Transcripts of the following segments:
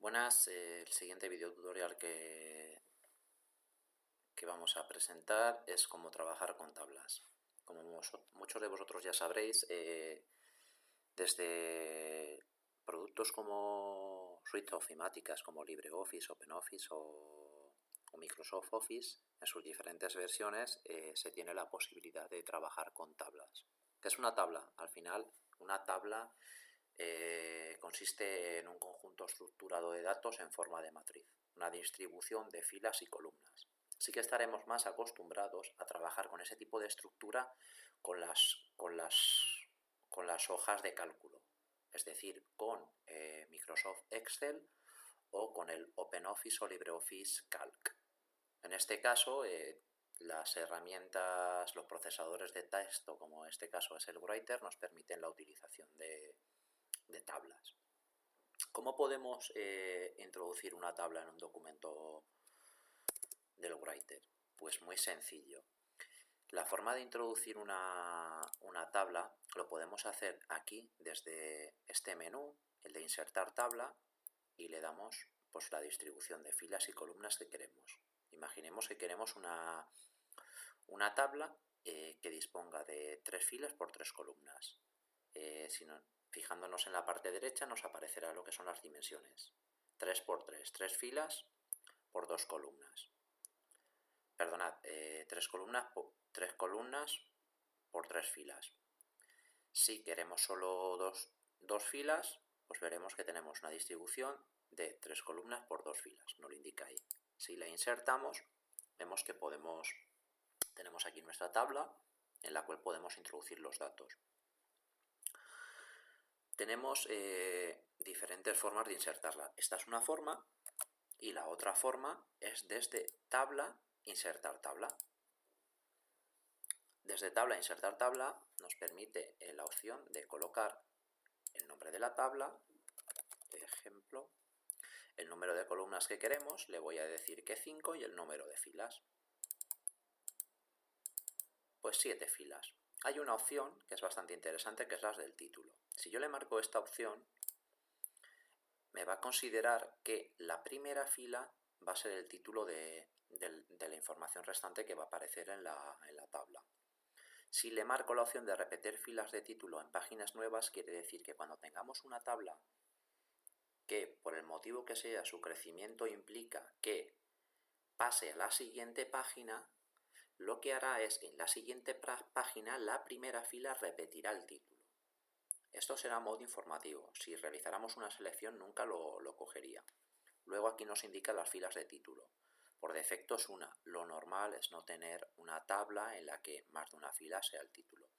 Buenas, el siguiente video tutorial que vamos a presentar es cómo trabajar con tablas. Como muchos de vosotros ya sabréis, desde productos como suites ofimáticas como LibreOffice, OpenOffice o Microsoft Office, en sus diferentes versiones se tiene la posibilidad de trabajar con tablas. ¿Qué es una tabla? Al final, una tabla consiste en un conjunto estructurado de datos en forma de matriz, una distribución de filas y columnas. Sí que estaremos más acostumbrados a trabajar con ese tipo de estructura con las hojas de cálculo, es decir, con Microsoft Excel o con el OpenOffice o LibreOffice Calc. En este caso, las herramientas, los procesadores de texto, como en este caso es el Writer, nos permiten la utilización de tablas. ¿Cómo podemos introducir una tabla en un documento del Writer? Pues muy sencillo. La forma de introducir una tabla lo podemos hacer aquí desde este menú, el de insertar tabla, y le damos pues la distribución de filas y columnas que queremos. Imaginemos que queremos una tabla que disponga de 3 filas por 3 columnas. Fijándonos en la parte derecha nos aparecerá lo que son las dimensiones. 3 por 3, 3 filas por 2 columnas. Perdonad, 3 columnas por 3 filas. Si queremos solo dos filas, pues veremos que tenemos una distribución de 3 columnas por 2 filas, nos lo indica ahí. Si la insertamos, vemos que tenemos aquí nuestra tabla en la cual podemos introducir los datos. Tenemos diferentes formas de insertarla. Esta es una forma y la otra forma es desde tabla, insertar tabla. Desde tabla, insertar tabla nos permite la opción de colocar el nombre de la tabla, ejemplo, el número de columnas que queremos, le voy a decir que 5 y el número de filas. Pues 7 filas. Hay una opción que es bastante interesante, que es la del título. Si yo le marco esta opción, me va a considerar que la primera fila va a ser el título de la información restante que va a aparecer en la tabla. Si le marco la opción de repetir filas de título en páginas nuevas, quiere decir que cuando tengamos una tabla que, por el motivo que sea, su crecimiento implica que pase a la siguiente página, lo que hará es que en la siguiente página la primera fila repetirá el título. Esto será modo informativo. Si realizáramos una selección nunca lo cogería. Luego aquí nos indica las filas de título. Por defecto es una. Lo normal es no tener una tabla en la que más de una fila sea el título.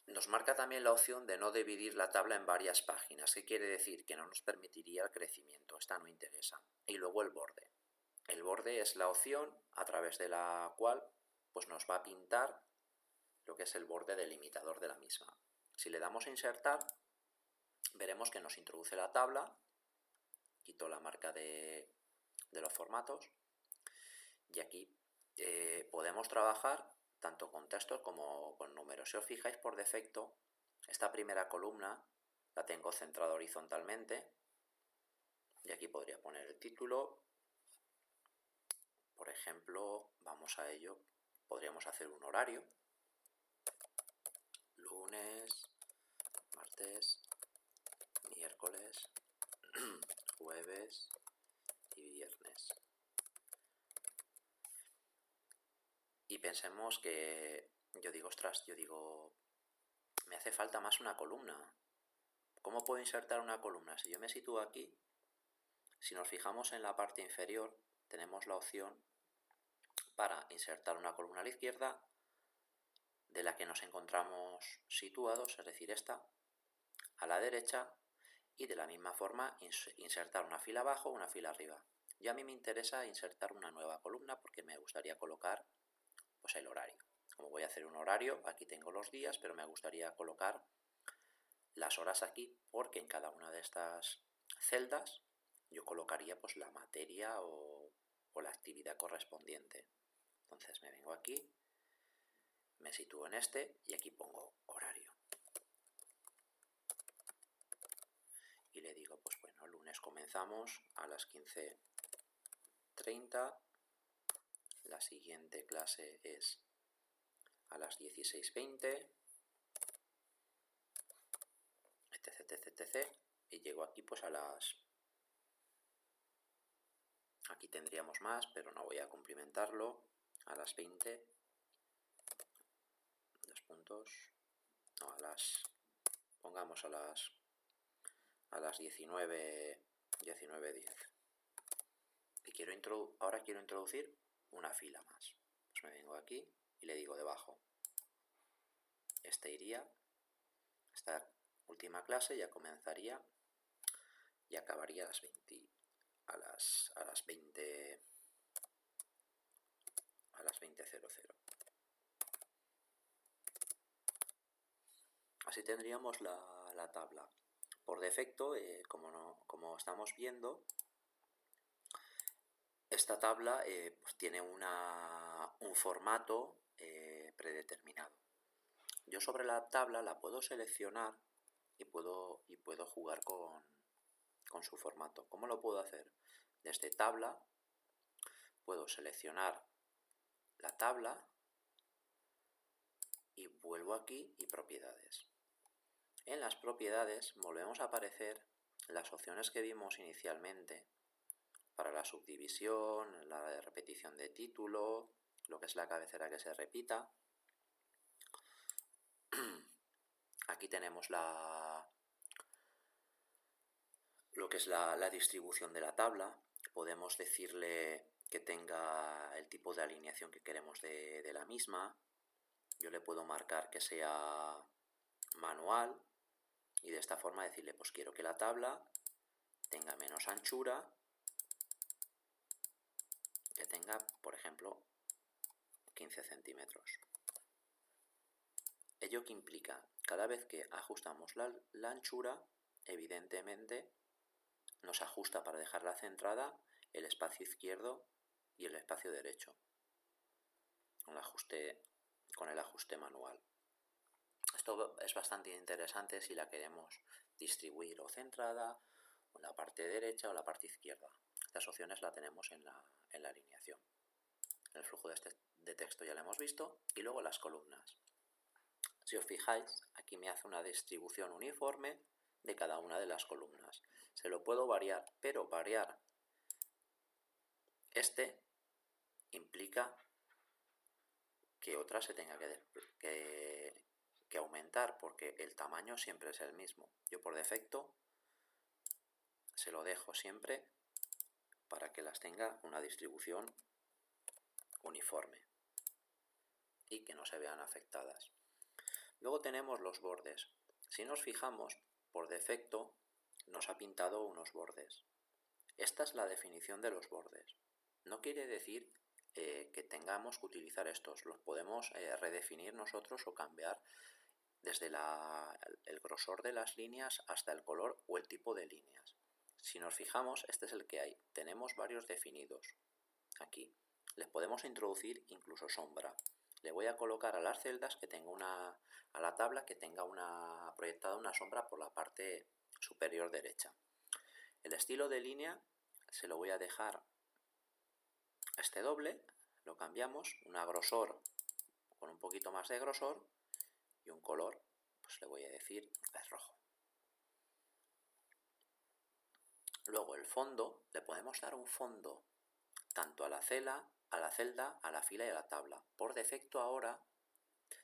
Nos marca también la opción de no dividir la tabla en varias páginas. ¿Qué quiere decir? Que no nos permitiría el crecimiento. Esta no interesa. Y luego el borde. El borde es la opción a través de la cual pues nos va a pintar lo que es el borde delimitador de la misma. Si le damos a insertar, veremos que nos introduce la tabla. Quito la marca de los formatos y aquí podemos trabajar tanto con textos como con números. Si os fijáis, por defecto esta primera columna la tengo centrada horizontalmente y aquí podría poner el título. Por ejemplo, vamos a ello, podríamos hacer un horario: lunes, martes, miércoles, jueves y viernes. Y pensemos que yo digo, me hace falta más una columna. ¿Cómo puedo insertar una columna? Si yo me sitúo aquí, si nos fijamos en la parte inferior, tenemos la opción para insertar una columna a la izquierda de la que nos encontramos situados, es decir, esta, a la derecha, y de la misma forma insertar una fila abajo o una fila arriba. Y a mí me interesa insertar una nueva columna porque me gustaría colocar pues el horario. Como voy a hacer un horario, aquí tengo los días, pero me gustaría colocar las horas aquí porque en cada una de estas celdas yo colocaría pues la materia o la actividad correspondiente. Entonces me vengo aquí, me sitúo en este y aquí pongo horario. Y le digo, pues bueno, el lunes comenzamos a las 15:30, la siguiente clase es a las 16:20, etc, y llego aquí pues a las... Aquí tendríamos más, pero no voy a cumplimentarlo. A las 20, 2 puntos, no, pongamos a las 19:10. Y ahora quiero introducir una fila más. Pues me vengo aquí y le digo debajo. Esta última clase ya comenzaría y acabaría a las 20. A las 20:00. Así tendríamos la tabla. Por defecto, como estamos viendo, esta tabla pues tiene un formato predeterminado. Yo sobre la tabla la puedo seleccionar y puedo jugar con su formato. ¿Cómo lo puedo hacer? Desde tabla puedo seleccionar la tabla y vuelvo aquí y propiedades. En las propiedades volvemos a aparecer las opciones que vimos inicialmente para la subdivisión, la repetición de título, lo que es la cabecera que se repita. Aquí tenemos lo que es la distribución de la tabla. Podemos decirle que tenga el tipo de alineación que queremos de la misma. Yo le puedo marcar que sea manual y de esta forma decirle, pues quiero que la tabla tenga menos anchura, que tenga, por ejemplo, 15 centímetros. ¿Ello qué implica? Cada vez que ajustamos la anchura, evidentemente nos ajusta para dejarla centrada el espacio izquierdo y el espacio derecho, con el ajuste manual. Esto es bastante interesante si la queremos distribuir o centrada, o en la parte derecha o la parte izquierda. Estas opciones las tenemos en la alineación. El flujo de texto ya lo hemos visto, y luego las columnas. Si os fijáis, aquí me hace una distribución uniforme de cada una de las columnas. Se lo puedo variar, pero variar implica que otra se tenga que aumentar, porque el tamaño siempre es el mismo. Yo por defecto se lo dejo siempre para que las tenga una distribución uniforme y que no se vean afectadas. Luego tenemos los bordes. Si nos fijamos, por defecto nos ha pintado unos bordes. Esta es la definición de los bordes. No quiere decir que tengamos que utilizar estos. Los podemos redefinir nosotros o cambiar desde el grosor de las líneas hasta el color o el tipo de líneas. Si nos fijamos, este es el que hay. Tenemos varios definidos aquí. Les podemos introducir incluso sombra. Le voy a colocar a las celdas que tenga a la tabla que tenga proyectada una sombra por la parte superior derecha. El estilo de línea se lo voy a dejar a este doble, lo cambiamos, un grosor con un poquito más de grosor y un color, pues le voy a decir es rojo. Luego el fondo, le podemos dar un fondo tanto a la celda, a la fila y a la tabla. Por defecto ahora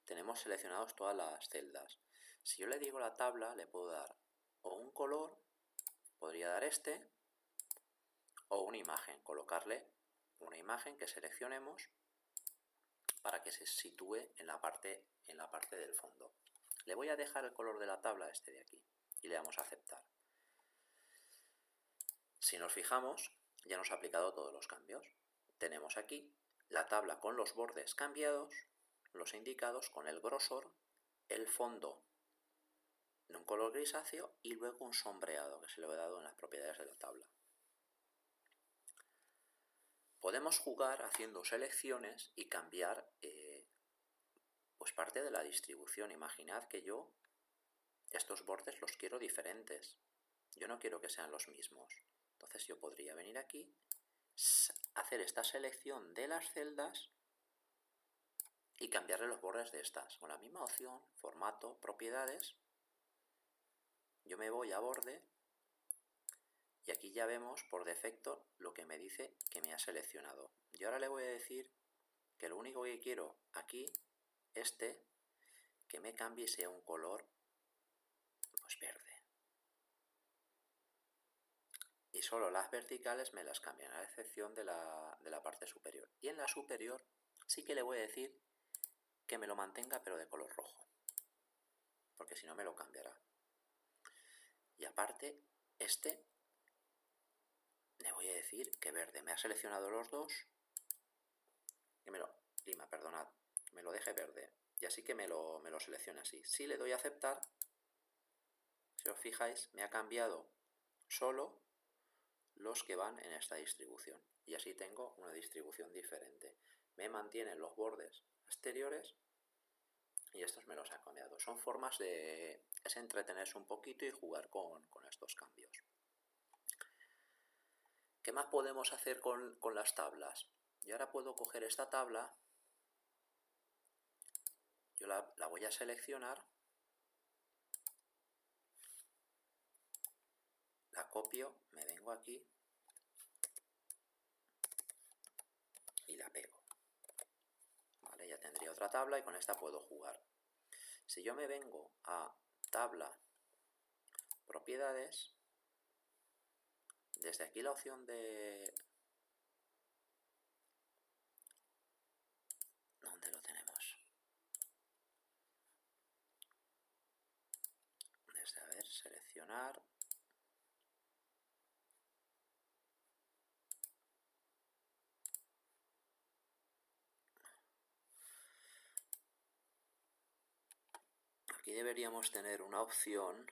tenemos seleccionados todas las celdas. Si yo le digo la tabla, le puedo dar o un color, podría dar este, o una imagen, colocarle una imagen que seleccionemos para que se sitúe en la parte del fondo. Le voy a dejar el color de la tabla este de aquí y le damos a aceptar. Si nos fijamos, ya nos ha aplicado todos los cambios. Tenemos aquí la tabla con los bordes cambiados, los indicados con el grosor, el fondo de un color grisáceo y luego un sombreado que se le ha dado en las propiedades de la tabla. Podemos jugar haciendo selecciones y cambiar pues parte de la distribución. Imaginad que yo estos bordes los quiero diferentes. Yo no quiero que sean los mismos. Entonces yo podría venir aquí, hacer esta selección de las celdas y cambiarle los bordes de estas. Con la misma opción, formato, propiedades, yo me voy a borde y aquí ya vemos por defecto lo que me dice que me ha seleccionado. Yo ahora le voy a decir que lo único que quiero aquí, que me cambie sea un color pues verde. Y solo las verticales me las cambian, a excepción de la parte superior. Y en la superior sí que le voy a decir que me lo mantenga pero de color rojo, porque si no me lo cambiará. Y aparte, le voy a decir que verde. Me ha seleccionado los dos y me lo deje verde. Y así que me lo seleccione así. Si le doy a aceptar, si os fijáis, me ha cambiado solo los que van en esta distribución. Y así tengo una distribución diferente. Me mantienen los bordes exteriores y estos me los han cambiado. Son formas de entretenerse un poquito y jugar con estos cambios. ¿Qué más podemos hacer con las tablas? Y ahora puedo coger esta tabla, yo la voy a seleccionar, la copio, me vengo aquí y la pego. Vale, ya tendría otra tabla y con esta puedo jugar. Si yo me vengo a tabla, propiedades, desde aquí la opción de... ¿Dónde lo tenemos? Desde, a ver, seleccionar. Aquí deberíamos tener una opción...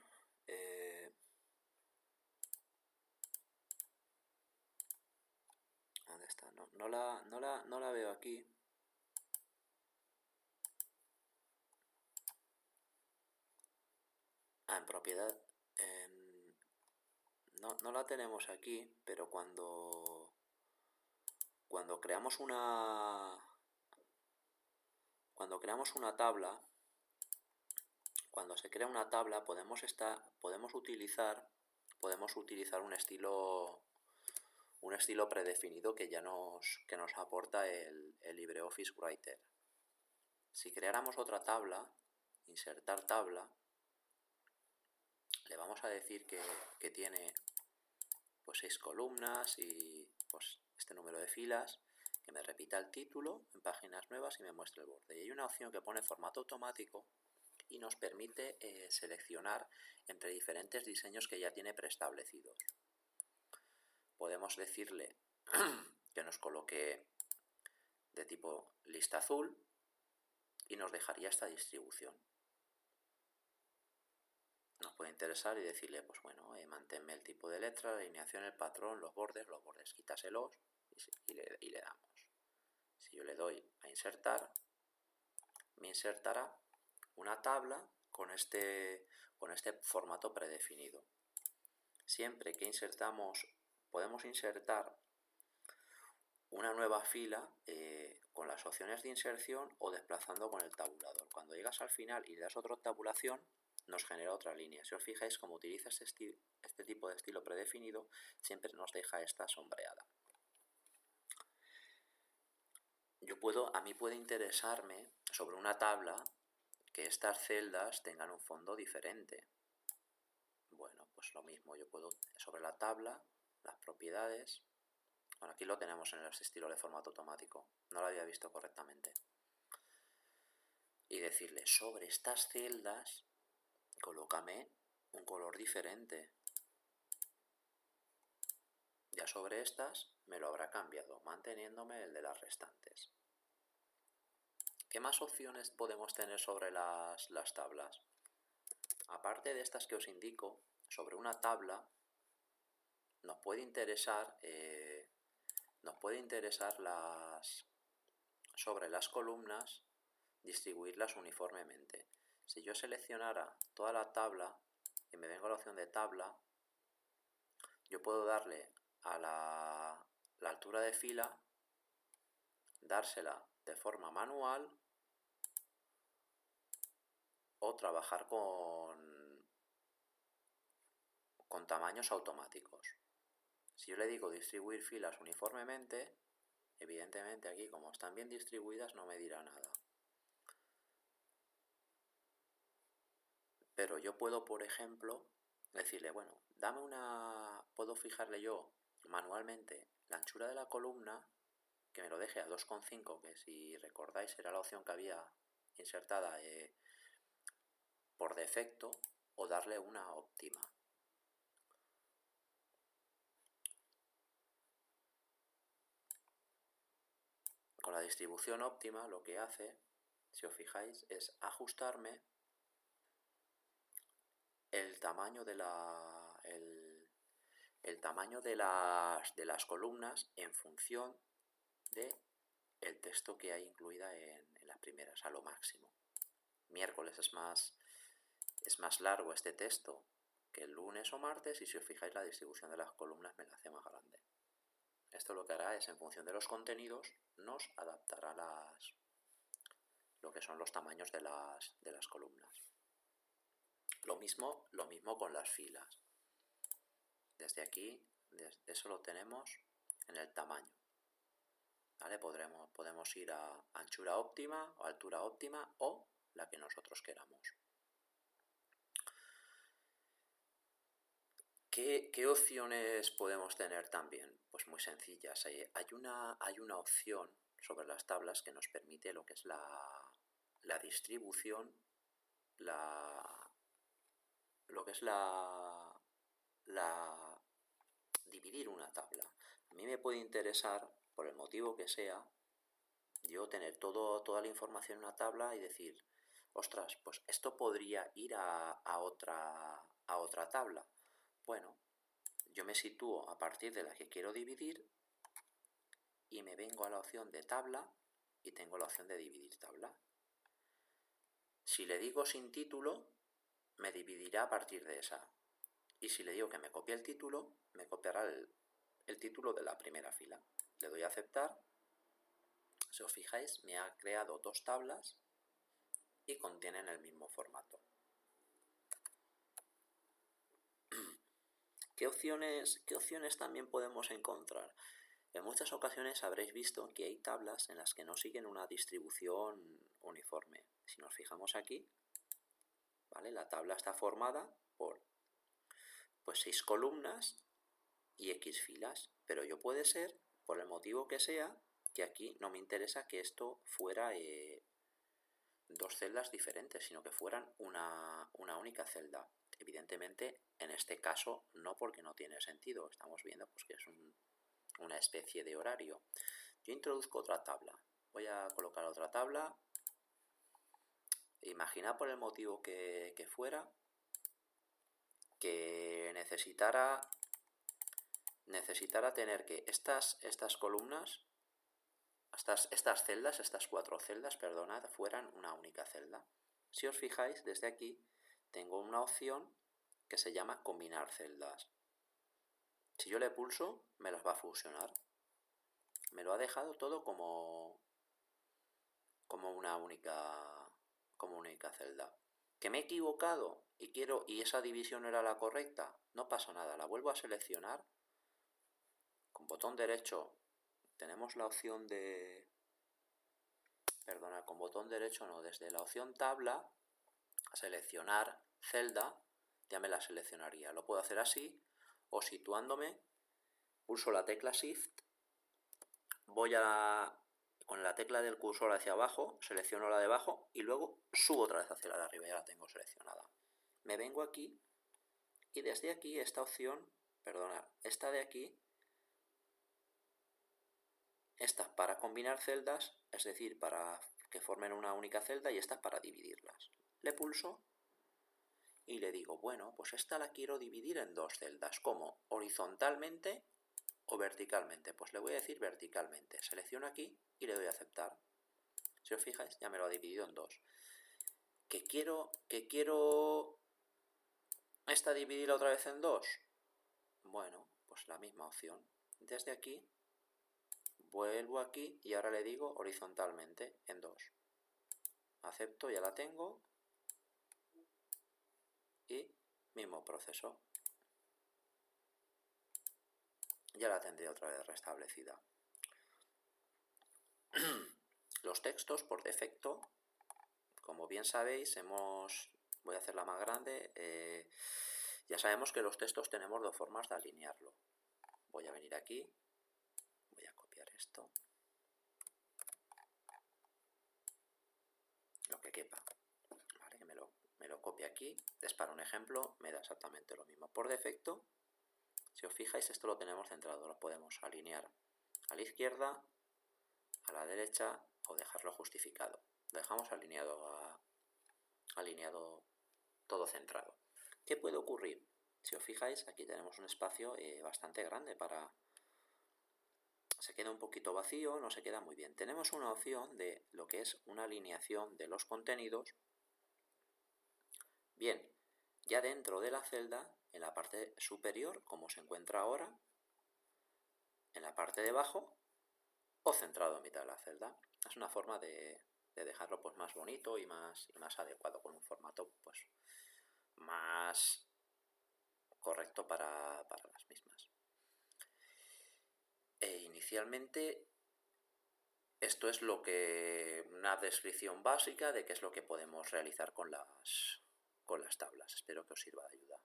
¿Dónde está? No la veo aquí. En propiedad... no la tenemos aquí, pero cuando creamos una tabla, cuando se crea una tabla podemos utilizar un estilo predefinido que ya nos aporta el LibreOffice Writer. Si creáramos otra tabla, insertar tabla, le vamos a decir que tiene pues 6 columnas y pues este número de filas, que me repita el título en páginas nuevas y me muestre el borde. Y hay una opción que pone formato automático y nos permite seleccionar entre diferentes diseños que ya tiene preestablecidos. Podemos decirle que nos coloque de tipo lista azul y nos dejaría esta distribución. Nos puede interesar y decirle, pues bueno, manténme el tipo de letra, la alineación, el patrón, los bordes, quítaselos y le damos. Si yo le doy a insertar, me insertará una tabla con este formato predefinido. Siempre que podemos insertar una nueva fila con las opciones de inserción o desplazando con el tabulador. Cuando llegas al final y le das otra tabulación, nos genera otra línea. Si os fijáis, como utiliza este tipo de estilo predefinido, siempre nos deja esta sombreada. A mí puede interesarme sobre una tabla que estas celdas tengan un fondo diferente. Bueno, pues lo mismo, yo puedo sobre la tabla, las propiedades. Bueno, aquí lo tenemos en este estilo de formato automático, no lo había visto correctamente. Y decirle, sobre estas celdas, colócame un color diferente. Ya sobre estas me lo habrá cambiado, manteniéndome el de las restantes. ¿Qué más opciones podemos tener sobre las tablas? Aparte de estas que os indico, sobre una tabla nos puede interesar sobre las columnas, distribuirlas uniformemente. Si yo seleccionara toda la tabla y me vengo a la opción de tabla, yo puedo darle a la altura de fila, dársela de forma manual o trabajar con tamaños automáticos. Si yo le digo distribuir filas uniformemente, evidentemente aquí, como están bien distribuidas, no me dirá nada. Pero yo puedo, por ejemplo, decirle, bueno, puedo fijarle yo manualmente la anchura de la columna, que me lo deje a 2,5, que si recordáis era la opción que había insertada por defecto, o darle una óptima. Con la distribución óptima lo que hace, si os fijáis, es ajustarme el tamaño de el tamaño de las columnas en función de el texto que hay incluida en las primeras, a lo máximo. Miércoles es más largo este texto que el lunes o martes, y si os fijáis la distribución de las columnas me la hace más grande. Esto lo que hará es, en función de los contenidos, nos adaptará lo que son los tamaños de las columnas. Lo mismo con las filas. Desde aquí, eso lo tenemos en el tamaño. ¿Vale? Podemos ir a anchura óptima o altura óptima o la que nosotros queramos. ¿Qué opciones podemos tener también? Pues muy sencillas. Hay una opción sobre las tablas que nos permite lo que es la distribución, lo que es dividir una tabla. A mí me puede interesar, por el motivo que sea, yo tener toda la información en una tabla y decir, ostras, pues esto podría ir a otra tabla. Bueno, yo me sitúo a partir de la que quiero dividir y me vengo a la opción de tabla y tengo la opción de dividir tabla. Si le digo sin título, me dividirá a partir de esa. Y si le digo que me copie el título, me copiará el título de la primera fila. Le doy a aceptar. Si os fijáis, me ha creado dos tablas y contienen el mismo formato. ¿Qué opciones también podemos encontrar? En muchas ocasiones habréis visto que hay tablas en las que no siguen una distribución uniforme. Si nos fijamos aquí, ¿vale? La tabla está formada por 6 columnas y X filas, pero yo puede ser, por el motivo que sea, que aquí no me interesa que esto fuera dos celdas diferentes, sino que fueran una única celda. Evidentemente, en este caso no, porque no tiene sentido. Estamos viendo pues que es una especie de horario. Yo introduzco otra tabla. Voy a colocar otra tabla. Imaginad, por el motivo que fuera, que necesitara tener que estas columnas, estas celdas, estas 4 celdas, perdonad, fueran una única celda. Si os fijáis, desde aquí tengo una opción que se llama combinar celdas. Si yo le pulso, me las va a fusionar. Me lo ha dejado todo como una única celda. ¿Que me he equivocado y esa división no era la correcta? No pasa nada, la vuelvo a seleccionar. Con botón derecho tenemos la opción de... con botón derecho no, desde la opción tabla, a seleccionar celda, ya me la seleccionaría. Lo puedo hacer así, o situándome, pulso la tecla Shift, voy con la tecla del cursor hacia abajo, selecciono la de abajo y luego subo otra vez hacia la de arriba, ya la tengo seleccionada. Me vengo aquí y desde aquí esta opción, esta de aquí, esta para combinar celdas, es decir, para que formen una única celda, y esta para dividirlas. Le pulso y le digo, bueno, pues esta la quiero dividir en 2 celdas. ¿Cómo? ¿Horizontalmente o verticalmente? Pues le voy a decir verticalmente. Selecciono aquí y le doy a aceptar. Si os fijáis, ya me lo ha dividido en 2. ¿Que quiero esta dividirla otra vez en 2? Bueno, pues la misma opción. Desde aquí, vuelvo aquí y ahora le digo horizontalmente en 2. Acepto, ya la tengo. Y mismo proceso. Ya la tendré otra vez restablecida. Los textos por defecto, como bien sabéis, voy a hacerla más grande. Ya sabemos que los textos tenemos dos formas de alinearlo. Voy a venir aquí, voy a copiar esto, lo que quepa, ¿vale? Que me lo copie aquí. Es para un ejemplo, me da exactamente lo mismo. Por defecto, si os fijáis, esto lo tenemos centrado, lo podemos alinear a la izquierda, a la derecha o dejarlo justificado. Lo dejamos alineado todo centrado. ¿Qué puede ocurrir? Si os fijáis, aquí tenemos un espacio bastante grande se queda un poquito vacío, no se queda muy bien. Tenemos una opción de lo que es una alineación de los contenidos. Bien, ya dentro de la celda, en la parte superior, como se encuentra ahora, en la parte de abajo o centrado en mitad de la celda. Es una forma de dejarlo pues más bonito y más adecuado, con un formato pues más correcto para las mismas. Inicialmente esto es una descripción básica de qué es lo que podemos realizar con las tablas. Espero que os sirva de ayuda.